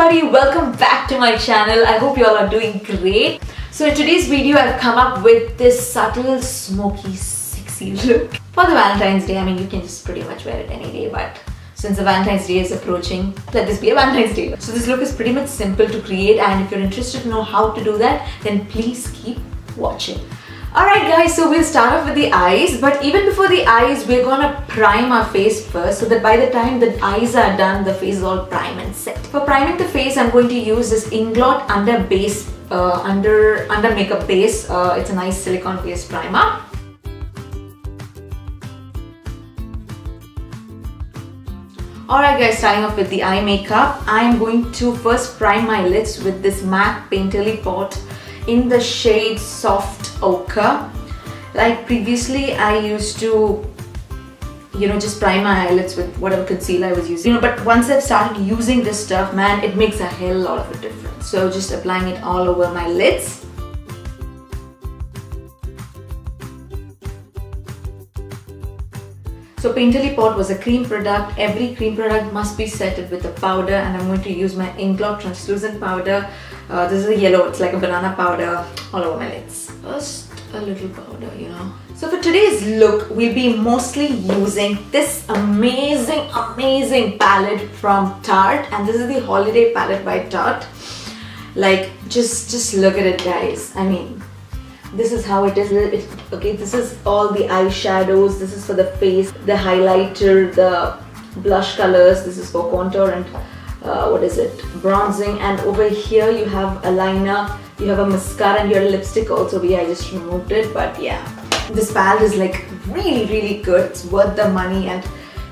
everybody, welcome back to my channel. I hope you all are doing great. So in today's video I've come up with this subtle smoky sexy look for the Valentine's Day. I mean, you can just pretty much wear it any day, but since the Valentine's Day is approaching, let this be a Valentine's Day. So this look is pretty much simple to create, and if you're interested to know how to do that, then please keep watching. Alright guys, so we'll start off with the eyes, but even before the eyes, we're gonna prime our face first so that by the time the eyes are done, the face is all prime and set. For priming the face, I'm going to use this Inglot under makeup base. It's a nice silicone based primer. Alright guys, starting off with the eye makeup, I'm going to first prime my lids with this MAC Painterly Pot in the shade Soft Ochre. Like previously, I used to, just prime my eyelids with whatever concealer I was using. But once I've started using this stuff, man, it makes a hell lot of a difference. So just applying it all over my lids. So Painterly Pot was a cream product. Every cream product must be setted with a powder, and I'm going to use my Inglot Translucent powder. This is a yellow, it's like a banana powder all over my lids. First, a little powder, So for today's look, we'll be mostly using this amazing palette from Tarte, and this is the Holiday palette by Tarte. Like, just look at it, guys. I mean, this is how it is. Okay, this is all the eyeshadows. This is for the face, the highlighter, the blush colors. This is for contour and bronzing. And over here you have a liner, you have a mascara, and your lipstick also. I just removed it, but yeah, this palette is like really good. It's worth the money, and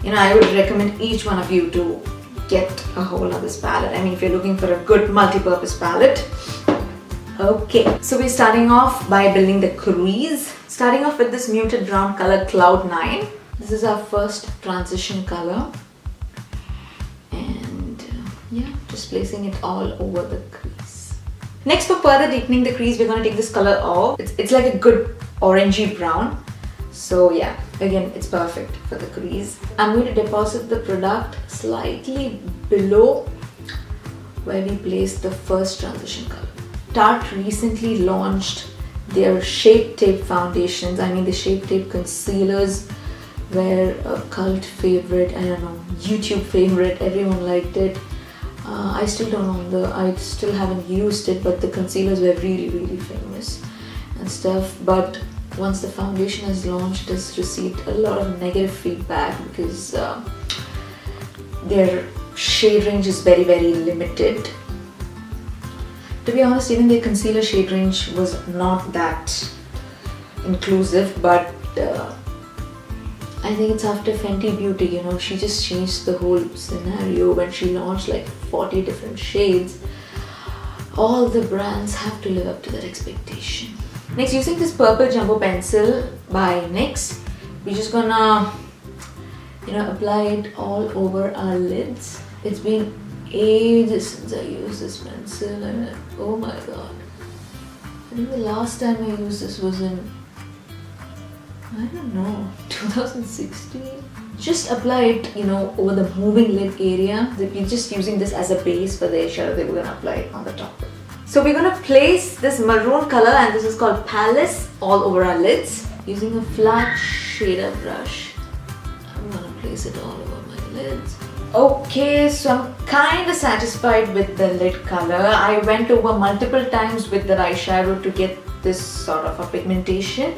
I would recommend each one of you to get a hold of this palette. I mean, if you're looking for a good multi-purpose palette. Okay, so we're starting off by building the crease. Starting off with this muted brown color Cloud 9. This is our first transition color. And yeah, just placing it all over the crease. Next, for further deepening the crease, we're going to take this color off. It's like a good orangey brown. So yeah, again, it's perfect for the crease. I'm going to deposit the product slightly below where we placed the first transition color. Tarte recently launched their Shape Tape foundations. I mean, the Shape Tape concealers were a cult favorite. I don't know, YouTube favorite. Everyone liked it. I still don't own I still haven't used it, but the concealers were really famous and stuff. But once the foundation has launched, it has received a lot of negative feedback because their shade range is very limited. To be honest, even their concealer shade range was not that inclusive, but I think it's after Fenty Beauty, she just changed the whole scenario when she launched like 40 different shades. All the brands have to live up to that expectation. Next, using this purple jumbo pencil by NYX, we're just gonna, apply it all over our lids. It's been ages since I used this pencil, and oh my god, I think the last time I used this was in, I don't know, 2016. Just apply it, over the moving lid area. We're just using this as a base for the eyeshadow that we're gonna apply it on the top. So we're gonna place this maroon color, and this is called Palace, all over our lids. Using a flat shader brush, I'm gonna place it all over my lids. Okay, so I'm kind of satisfied with the lid color. I went over multiple times with the eyeshadow to get this sort of a pigmentation.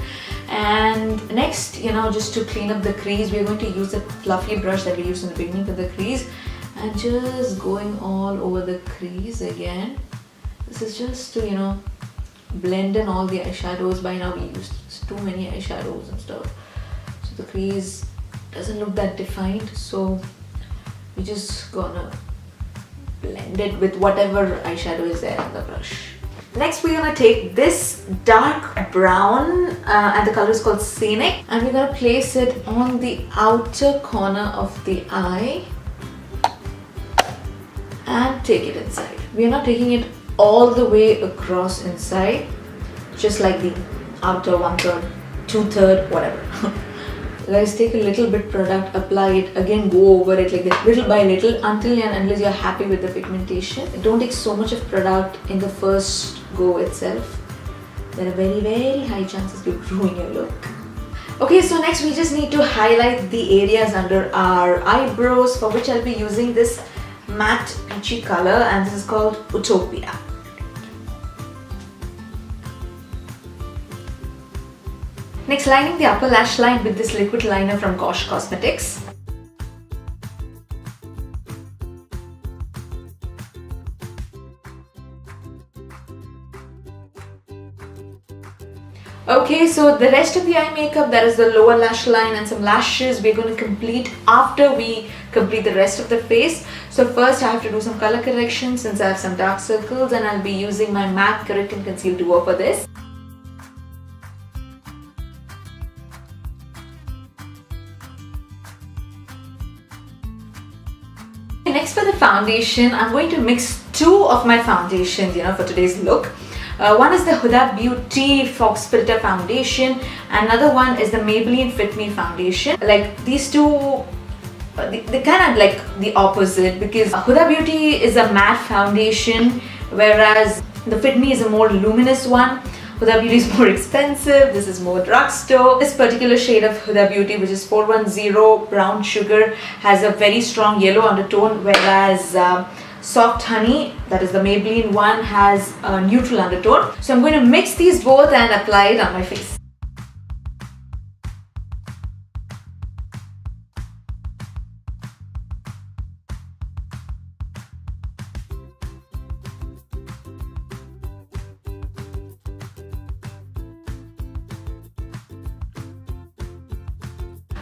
And next, just to clean up the crease, we're going to use a fluffy brush that we used in the beginning for the crease, and just going all over the crease again. This is just to, blend in all the eyeshadows. By now we used too many eyeshadows and stuff, so the crease doesn't look that defined. So we're just gonna blend it with whatever eyeshadow is there on the brush. Next, we're gonna take this dark brown, and the color is called Scenic, and we're gonna place it on the outer corner of the eye and take it inside. We're not taking it all the way across inside, just like the outer 1/3, 2/3, whatever. Guys, take a little bit product, apply it, again go over it like that, little by little, until and unless you're happy with the pigmentation. Don't take so much of product in the first go itself. There are very, very high chances you'll ruin your look. Okay, so next we just need to highlight the areas under our eyebrows, for which I'll be using this matte peachy color, and this is called Utopia. Next, lining the upper lash line with this liquid liner from Gosh Cosmetics. Okay, so the rest of the eye makeup, that is the lower lash line and some lashes, we're going to complete after we complete the rest of the face. So first I have to do some color correction since I have some dark circles, and I'll be using my MAC Correct and Conceal Duo for this. Next, for the foundation, I'm going to mix two of my foundations, for today's look. One is the Hudabeauty Faux Filter Foundation, another one is the Maybelline Fit Me Foundation. Like these two, they kind of like the opposite, because Hudabeauty is a matte foundation, whereas the Fit Me is a more luminous one. Hudabeauty is more expensive, this is more drugstore. This particular shade of Hudabeauty, which is 410 Brown Sugar, has a very strong yellow undertone, whereas Soft Honey, that is the Maybelline one, has a neutral undertone. So I'm going to mix these both and apply it on my face.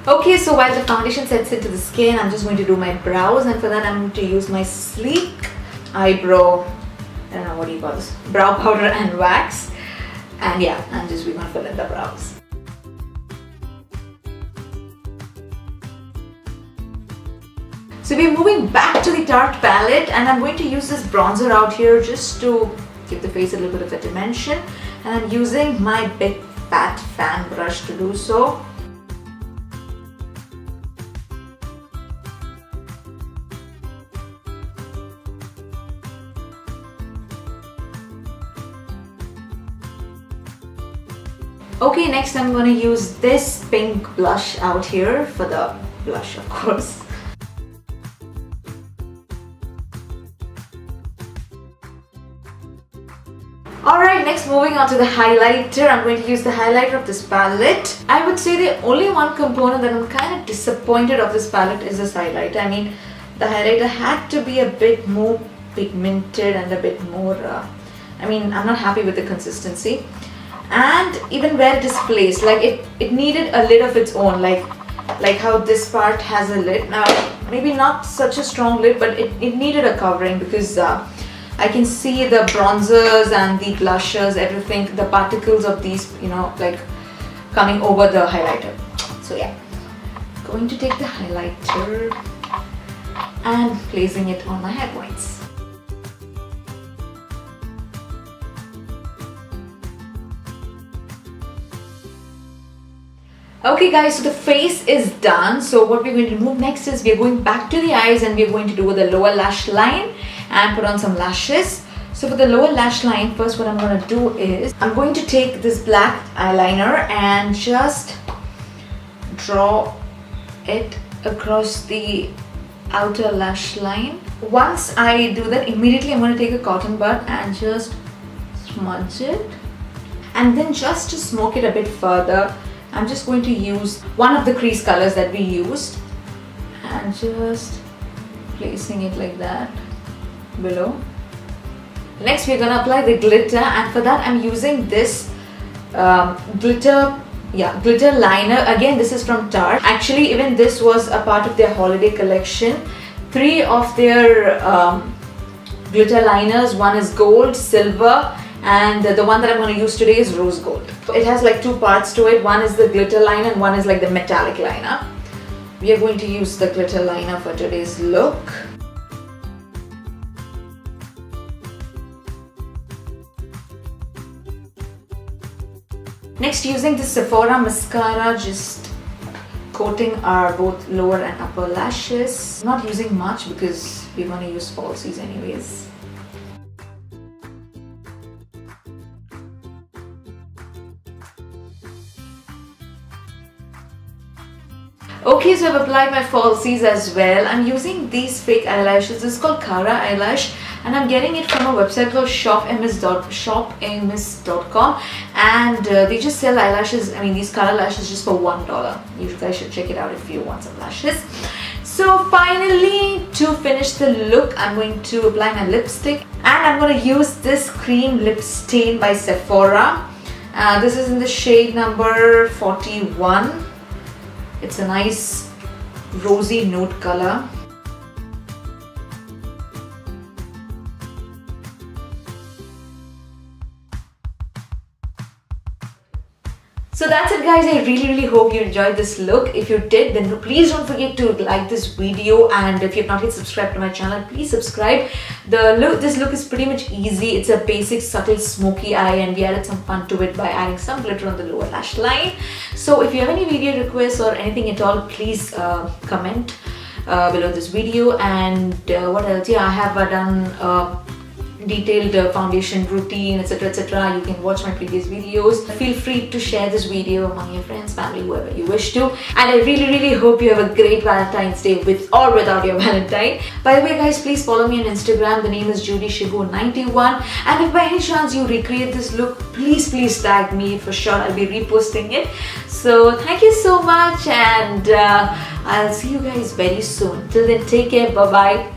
Okay, so while the foundation sets into the skin, I'm just going to do my brows, and for that I'm going to use my sleek eyebrow, I don't know what do you call this, brow powder and wax. And yeah, we're going to fill in the brows. So we're moving back to the Tarte palette, and I'm going to use this bronzer out here just to give the face a little bit of a dimension, and I'm using my big fat fan brush to do so. Okay, next I'm going to use this pink blush out here for the blush, of course. Alright, next moving on to the highlighter. I'm going to use the highlighter of this palette. I would say the only one component that I'm kind of disappointed of this palette is this highlighter. I mean, the highlighter had to be a bit more pigmented and a bit more, I'm not happy with the consistency. And even where it is placed, like it needed a lid of its own, like how this part has a lid. Now maybe not such a strong lid, but it needed a covering, because I can see the bronzers and the blushers, everything, the particles of these, like coming over the highlighter. So yeah, going to take the highlighter and placing it on my hair points. Okay guys, so the face is done. So what we're going to move next is we're going back to the eyes, and we're going to do the lower lash line and put on some lashes. So for the lower lash line, first what I'm going to do is I'm going to take this black eyeliner and just draw it across the outer lash line. Once I do that, immediately I'm going to take a cotton bud and just smudge it, and then just to smoke it a bit further, I'm just going to use one of the crease colors that we used and just placing it like that below. Next we're going to apply the glitter, and for that I'm using this glitter liner. Again, this is from Tarte. Actually, even this was a part of their holiday collection. 3 of their glitter liners, one is gold, silver, and the one that I'm going to use today is rose gold. It has like 2 parts to it. One is the glitter liner and one is like the metallic liner. We are going to use the glitter liner for today's look. Next, using the Sephora Mascara, just coating our both lower and upper lashes. I'm not using much because we're going to use falsies anyways. Okay, so I've applied my falsies as well. I'm using these fake eyelashes. This is called Cara eyelash and I'm getting it from a website called shopamis.com, and they just sell eyelashes, these Cara lashes just for $1. You guys should check it out if you want some lashes. So finally, to finish the look, I'm going to apply my lipstick and I'm going to use this cream lip stain by Sephora. This is in the shade number 41. It's a nice rosy nude color. So that's it guys, I really hope you enjoyed this look. If you did, then please don't forget to like this video, and if you've not yet subscribed to my channel, please subscribe. This look is pretty much easy. It's a basic subtle smoky eye and we added some fun to it by adding some glitter on the lower lash line. So if you have any video requests or anything at all, please comment below this video. And what else? Yeah, I have done detailed foundation routine, etc. You can watch my previous videos. Feel free to share this video among your friends, family, whoever you wish to. And I really hope you have a great Valentine's Day with or without your Valentine. By the way guys, please follow me on Instagram. The name is Judy Shibu 91, and if by any chance you recreate this look, please tag me. For sure I'll be reposting it. So thank you so much, and I'll see you guys very soon. Till then, take care. Bye bye.